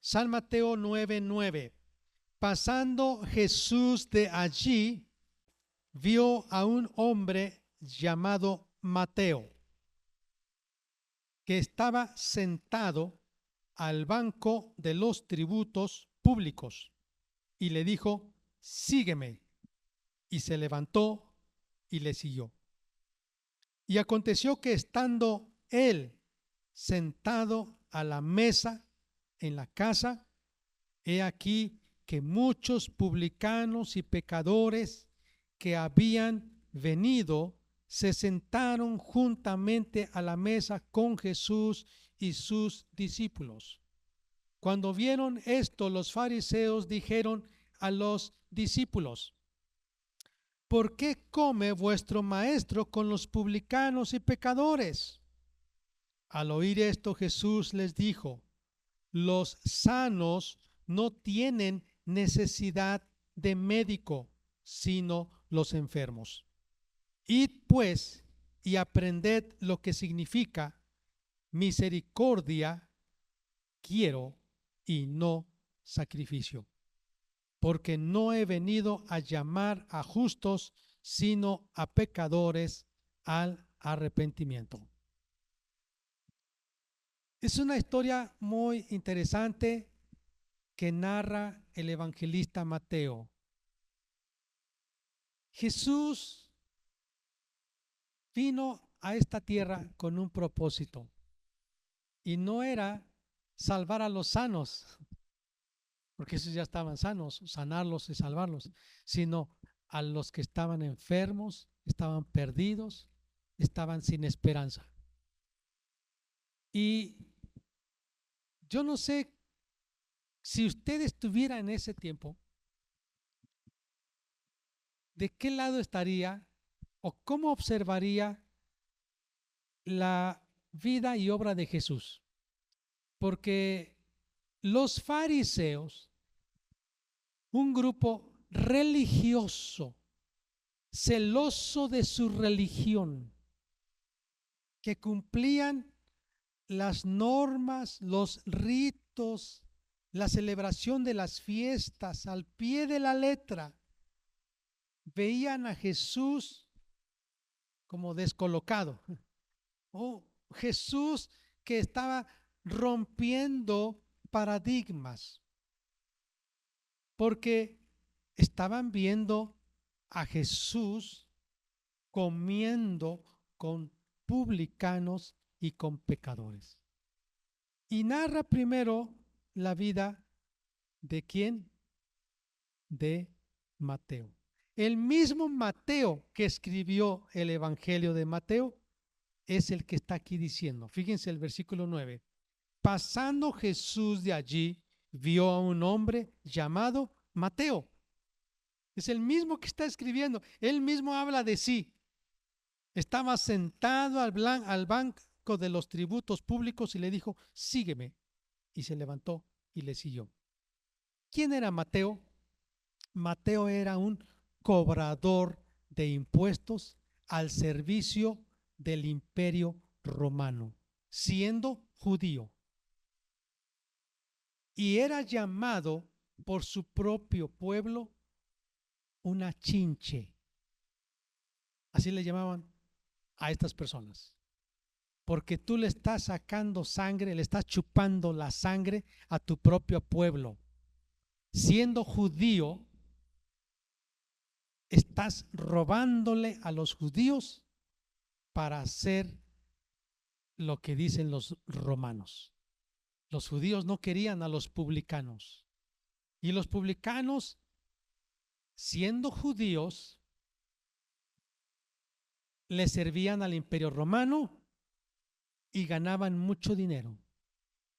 San Mateo 9:9. Pasando Jesús de allí, vio a un hombre llamado Mateo, que estaba sentado al banco de los tributos públicos, y le dijo: sígueme. Y se levantó y le siguió. Y aconteció que estando él sentado a la mesa en la casa, he aquí que muchos publicanos y pecadores que habían venido se sentaron juntamente a la mesa con Jesús y sus discípulos. Cuando vieron esto, los fariseos dijeron a los discípulos: ¿por qué come vuestro maestro con los publicanos y pecadores? Al oír esto, Jesús les dijo: los sanos no tienen necesidad de médico, sino los enfermos. Id pues y aprended lo que significa: misericordia quiero y no sacrificio, porque no he venido a llamar a justos, sino a pecadores al arrepentimiento. Es una historia muy interesante que narra el evangelista Mateo. Jesús vino a esta tierra con un propósito, y no era salvar a los sanos, porque esos ya estaban sanos, sanarlos y salvarlos, sino a los que estaban enfermos, estaban perdidos, estaban sin esperanza. Y yo no sé si usted estuviera en ese tiempo, ¿de qué lado estaría o cómo observaría la vida y obra de Jesús? Porque los fariseos, un grupo religioso, celoso de su religión, que cumplían las normas, los ritos, la celebración de las fiestas al pie de la letra, veían a Jesús como descolocado. Oh, Jesús que estaba rompiendo paradigmas, porque estaban viendo a Jesús comiendo con publicanos y con pecadores. Y narra primero la vida de quién, de Mateo. El mismo Mateo que escribió el Evangelio de Mateo es el que está aquí diciendo. Fíjense el versículo 9. Pasando Jesús de allí, vio a un hombre llamado Mateo. Es el mismo que está escribiendo. Él mismo habla de sí. Estaba sentado al banco de los tributos públicos y le dijo: sígueme. Y se levantó y le siguió. ¿Quién era Mateo? Mateo era un cobrador de impuestos al servicio del imperio romano, siendo judío. Y era llamado por su propio pueblo una chinche. Así le llamaban a estas personas. Porque tú le estás sacando sangre, le estás chupando la sangre a tu propio pueblo. Siendo judío, estás robándole a los judíos para hacer lo que dicen los romanos. Los judíos no querían a los publicanos. Y los publicanos, siendo judíos, le servían al imperio romano y ganaban mucho dinero.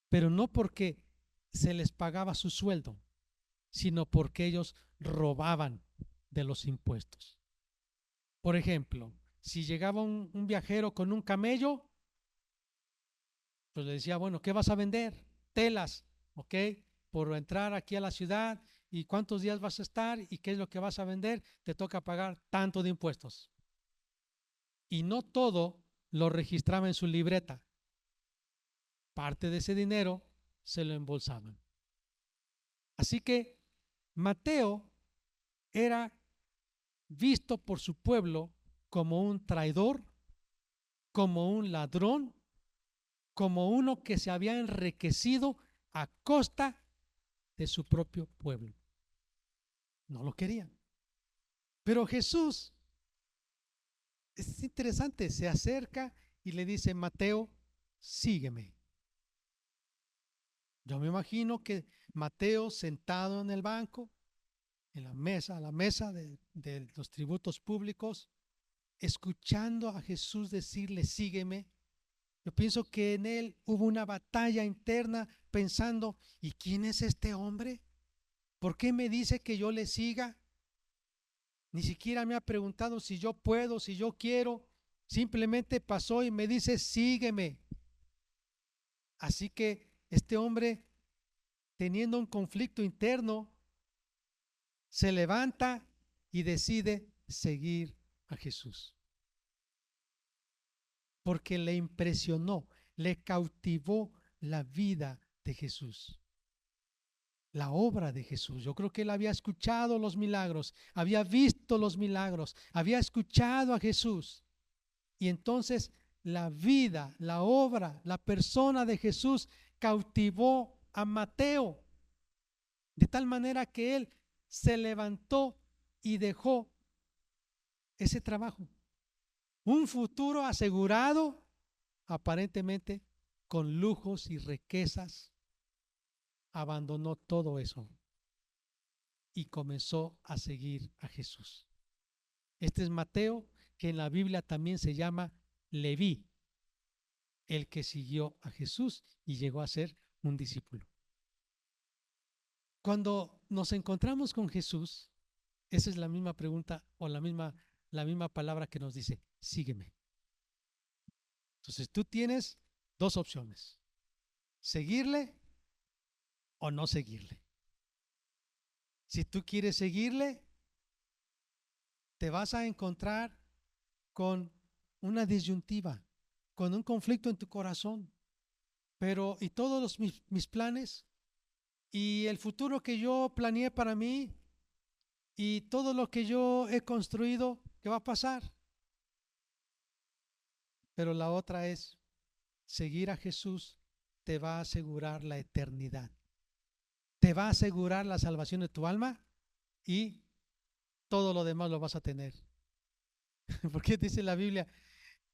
Pero no porque se les pagaba su sueldo, sino porque ellos robaban de los impuestos. Por ejemplo, si llegaba un viajero con un camello, pues le decía: bueno, ¿qué vas a vender? Telas, ¿ok? Por entrar aquí a la ciudad, y cuántos días vas a estar y qué es lo que vas a vender, te toca pagar tanto de impuestos. Y no todo lo registraba en su libreta. Parte de ese dinero se lo embolsaban. Así que Mateo era visto por su pueblo como un traidor, como un ladrón, como uno que se había enriquecido a costa de su propio pueblo. No lo querían. Pero Jesús, es interesante, se acerca y le dice: Mateo, sígueme. Yo me imagino que Mateo, sentado en el banco, en la mesa de los tributos públicos, escuchando a Jesús decirle: sígueme. Yo pienso que en él hubo una batalla interna pensando: ¿y quién es este hombre? ¿Por qué me dice que yo le siga? Ni siquiera me ha preguntado si yo puedo, si yo quiero. Simplemente pasó y me dice: sígueme. Así que este hombre, teniendo un conflicto interno, se levanta y decide seguir a Jesús. Porque le impresionó, le cautivó la vida de Jesús, la obra de Jesús. Yo creo que él había escuchado los milagros, había visto los milagros, había escuchado a Jesús. Y entonces la vida, la obra, la persona de Jesús cautivó a Mateo, de tal manera que él se levantó y dejó ese trabajo. Un futuro asegurado, aparentemente con lujos y riquezas, abandonó todo eso y comenzó a seguir a Jesús. Este es Mateo, que en la Biblia también se llama Leví, el que siguió a Jesús y llegó a ser un discípulo. Cuando nos encontramos con Jesús, esa es la misma pregunta o la misma palabra que nos dice: sígueme. Entonces tú tienes dos opciones: seguirle o no seguirle. Si tú quieres seguirle, te vas a encontrar con una disyuntiva, con un conflicto en tu corazón. Pero, ¿y todos mis planes? ¿Y el futuro que yo planeé para mí? ¿Y todo lo que yo he construido? ¿Qué va a pasar? Pero la otra es: seguir a Jesús te va a asegurar la eternidad, te va a asegurar la salvación de tu alma y todo lo demás lo vas a tener. Porque dice la Biblia,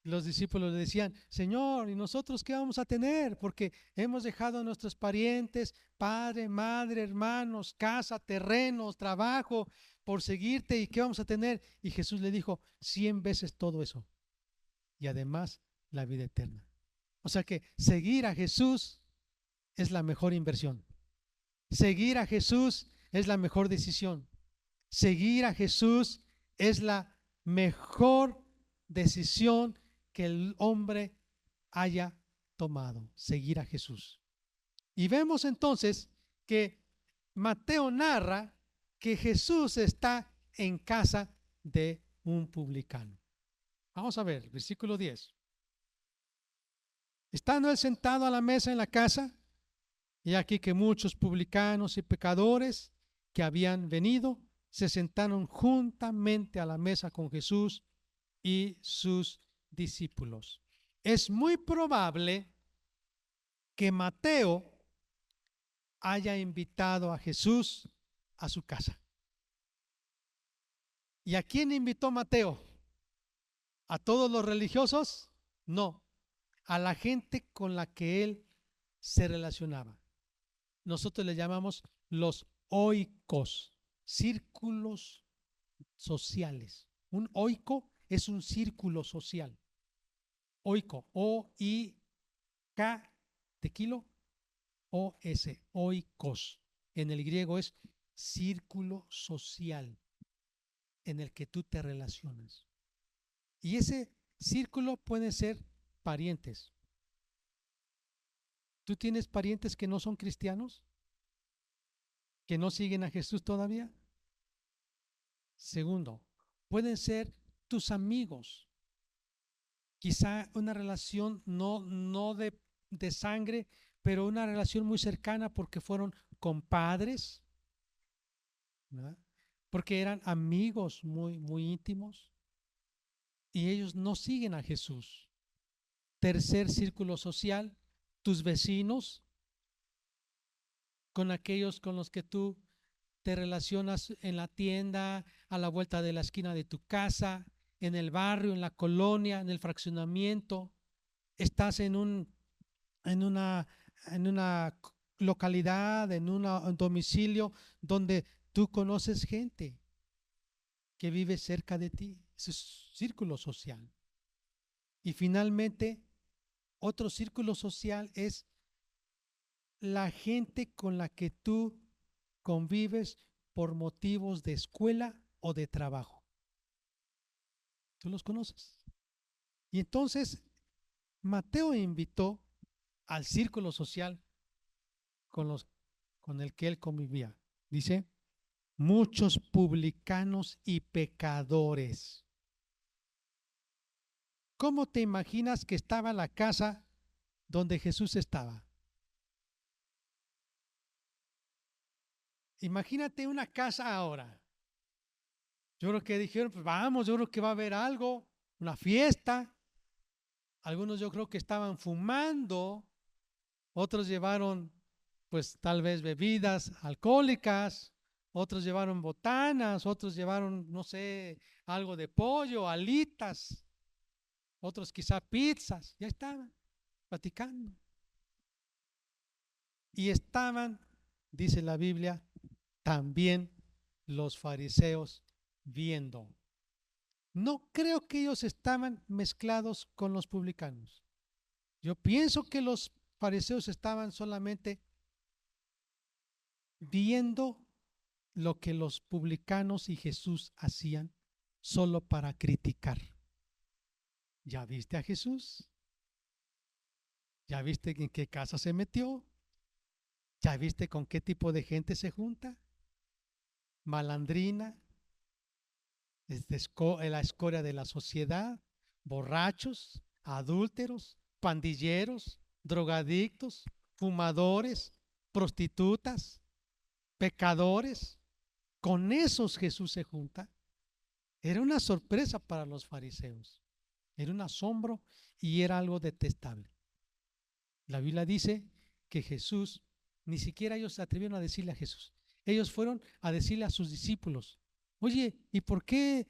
los discípulos le decían: Señor, ¿y nosotros qué vamos a tener? Porque hemos dejado a nuestros parientes, padre, madre, hermanos, casa, terrenos, trabajo, por seguirte, ¿y qué vamos a tener? Y Jesús le dijo: 100 veces todo eso y además la vida eterna. O sea que seguir a Jesús es la mejor inversión. Seguir a Jesús es la mejor decisión. Seguir a Jesús es la mejor decisión que el hombre haya tomado: seguir a Jesús. Y vemos entonces que Mateo narra que Jesús está en casa de un publicano. Vamos a ver, versículo 10. Estando él sentado a la mesa en la casa, y aquí que muchos publicanos y pecadores que habían venido se sentaron juntamente a la mesa con Jesús y sus discípulos. Es muy probable que Mateo haya invitado a Jesús a su casa. ¿Y a quién invitó Mateo? ¿A todos los religiosos? No, a la gente con la que él se relacionaba. Nosotros le llamamos los oikos, círculos sociales. Un oiko es un círculo social. Oiko, O-I-K de kilo, O-S, oikos. En el griego es círculo social en el que tú te relacionas. Y ese círculo puede ser parientes. ¿Tú tienes parientes que no son cristianos? ¿Que no siguen a Jesús todavía? Segundo, pueden ser tus amigos. Quizá una relación no de sangre, pero una relación muy cercana porque fueron compadres, ¿verdad? Porque eran amigos muy, muy íntimos y ellos no siguen a Jesús. Tercer círculo social, tus vecinos, con aquellos con los que tú te relacionas en la tienda, a la vuelta de la esquina de tu casa, en el barrio, en la colonia, en el fraccionamiento. Estás en una, en una localidad, un domicilio donde tú conoces gente que vive cerca de ti. Ese es círculo social. Y finalmente, otro círculo social es la gente con la que tú convives por motivos de escuela o de trabajo. Tú los conoces. Y entonces Mateo invitó al círculo social con, los, con el que él convivía. Dice, muchos publicanos y pecadores. ¿Cómo te imaginas que estaba la casa donde Jesús estaba? Imagínate una casa ahora. Yo creo que dijeron, pues vamos, yo creo que va a haber algo, una fiesta. Algunos yo creo que estaban fumando, otros llevaron pues tal vez bebidas alcohólicas, otros llevaron botanas, otros llevaron, no sé, algo de pollo, alitas, otros quizá pizzas, ya estaban platicando. Y estaban, dice la Biblia, también los fariseos viendo. No creo que ellos estaban mezclados con los publicanos. Yo pienso que los fariseos estaban solamente viendo lo que los publicanos y Jesús hacían solo para criticar. ¿Ya viste a Jesús? ¿Ya viste en qué casa se metió? ¿Ya viste con qué tipo de gente se junta? Malandrina, es la escoria de la sociedad, borrachos, adúlteros, pandilleros, drogadictos, fumadores, prostitutas, pecadores. Con esos Jesús se junta. Era una sorpresa para los fariseos, era un asombro y era algo detestable. La Biblia dice que Jesús, ni siquiera ellos se atrevieron a decirle a Jesús. Ellos fueron a decirle a sus discípulos, oye, ¿y por qué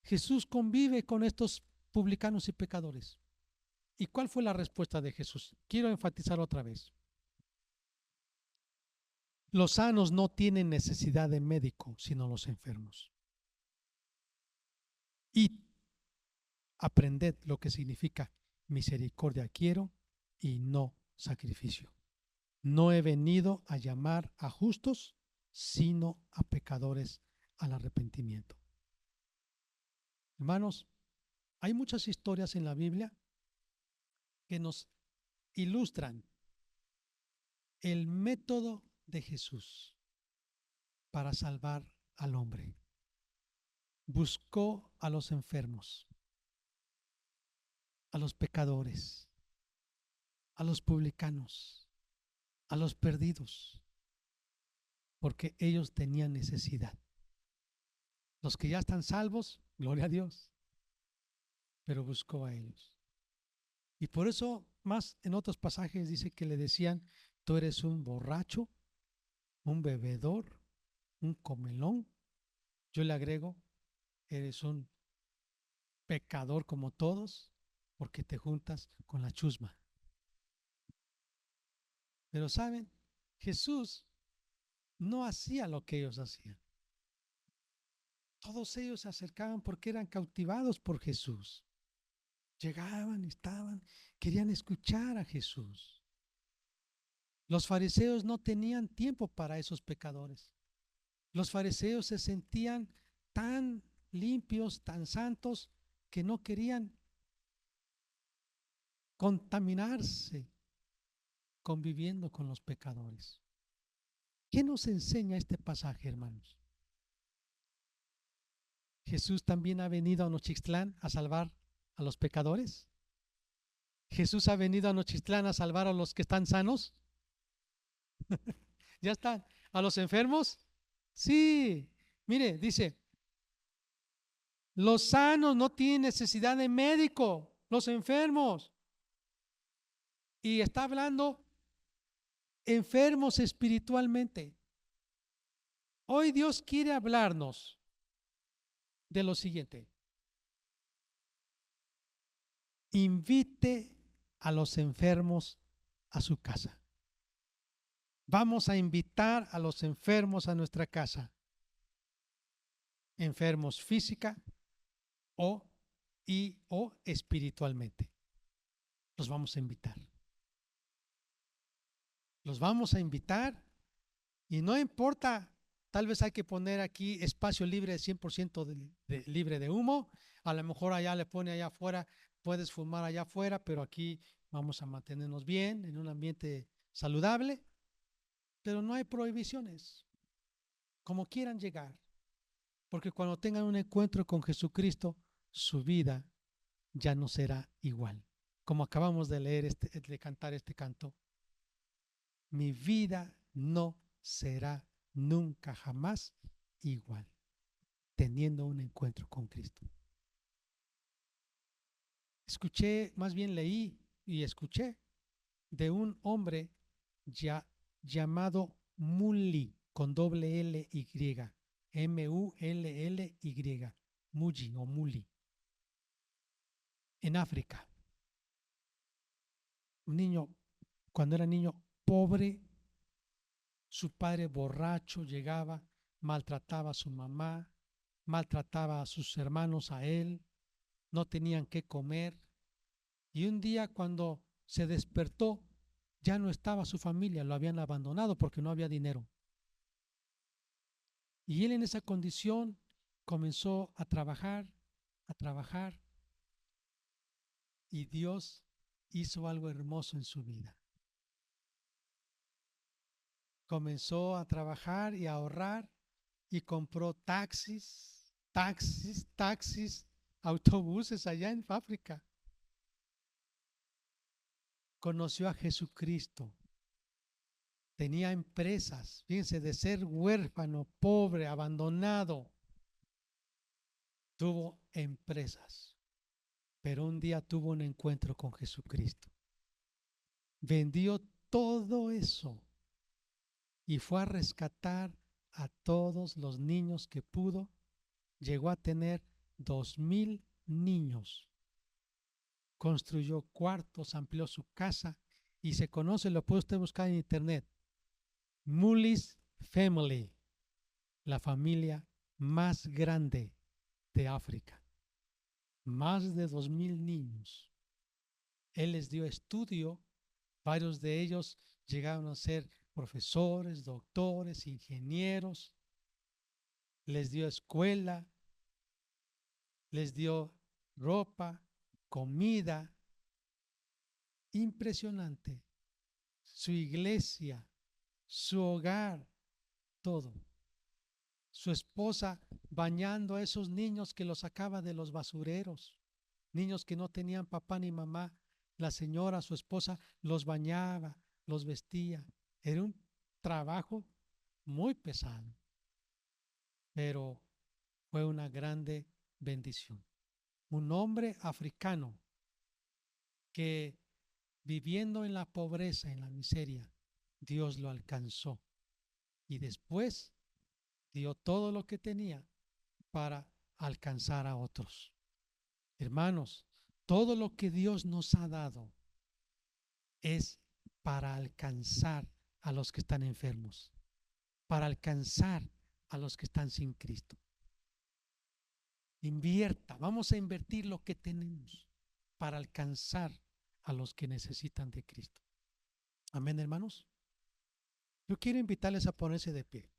Jesús convive con estos publicanos y pecadores? ¿Y cuál fue la respuesta de Jesús? Quiero enfatizar otra vez. Los sanos no tienen necesidad de médico, sino los enfermos. Y aprended lo que significa misericordia quiero y no sacrificio. No he venido a llamar a justos, sino a pecadores al arrepentimiento. Hermanos, hay muchas historias en la Biblia que nos ilustran el método de Jesús para salvar al hombre. Buscó a los enfermos, a los pecadores, a los publicanos, a los perdidos, porque ellos tenían necesidad. Los que ya están salvos, gloria a Dios, pero buscó a ellos. Y por eso, más en otros pasajes dice que le decían, tú eres un borracho, un bebedor, un comelón. Yo le agrego, eres un pecador como todos, porque te juntas con la chusma. Pero saben, Jesús no hacía lo que ellos hacían. Todos ellos se acercaban porque eran cautivados por Jesús. Llegaban, estaban, querían escuchar a Jesús. Los fariseos no tenían tiempo para esos pecadores. Los fariseos se sentían tan limpios, tan santos, que no querían contaminarse conviviendo con los pecadores. ¿Qué nos enseña este pasaje, hermanos? ¿Jesús también ha venido a Nochixtlán a salvar a los pecadores? ¿Jesús ha venido a Nochixtlán a salvar a los que están sanos? ¿Ya están? ¿A los enfermos? Sí, mire, dice, los sanos no tienen necesidad de médico, los enfermos. Y está hablando enfermos espiritualmente. Hoy Dios quiere hablarnos de lo siguiente. Invite a los enfermos a su casa. Vamos a invitar a los enfermos a nuestra casa. Enfermos física o espiritualmente. Los vamos a invitar. Los vamos a invitar y no importa, tal vez hay que poner aquí espacio libre de 100% libre de humo. A lo mejor allá le pone allá afuera, puedes fumar allá afuera, pero aquí vamos a mantenernos bien en un ambiente saludable, pero no hay prohibiciones, como quieran llegar, porque cuando tengan un encuentro con Jesucristo, su vida ya no será igual. Como acabamos de leer, de cantar este canto, mi vida no será nunca jamás igual, teniendo un encuentro con Cristo. Escuché, más bien leí y escuché de un hombre ya, llamado Mully, con doble L-Y, M-U-L-L-Y, Mully o Mully, en África. Un niño, cuando era niño, pobre, su padre borracho llegaba, maltrataba a su mamá, maltrataba a sus hermanos, a él, no tenían qué comer. Y un día cuando se despertó, ya no estaba su familia, lo habían abandonado porque no había dinero. Y él en esa condición comenzó a trabajar, y Dios hizo algo hermoso en su vida. Comenzó a trabajar y a ahorrar y compró taxis, autobuses allá en África. Conoció a Jesucristo. Tenía empresas, fíjense, de ser huérfano, pobre, abandonado, tuvo empresas, pero un día tuvo un encuentro con Jesucristo. Vendió todo eso y fue a rescatar a todos los niños que pudo. Llegó a tener 2,000 niños. Construyó cuartos, amplió su casa y se conoce, lo puede usted buscar en internet, Mully's Family, la familia más grande de África. Más de 2,000 niños. Él les dio estudio, varios de ellos llegaron a ser profesores, doctores, ingenieros, les dio escuela, les dio ropa, comida. Impresionante. Su iglesia, su hogar, todo. Su esposa bañando a esos niños que los sacaba de los basureros, niños que no tenían papá ni mamá. La señora, su esposa, los bañaba, los vestía. Era un trabajo muy pesado, pero fue una grande bendición. Un hombre africano que, viviendo en la pobreza, en la miseria, Dios lo alcanzó y después dio todo lo que tenía para alcanzar a otros. Hermanos, todo lo que Dios nos ha dado es para alcanzar a los que están enfermos, para alcanzar a los que están sin Cristo. Invierta, vamos a invertir lo que tenemos para alcanzar a los que necesitan de Cristo. Amén, hermanos. Yo quiero invitarles a ponerse de pie.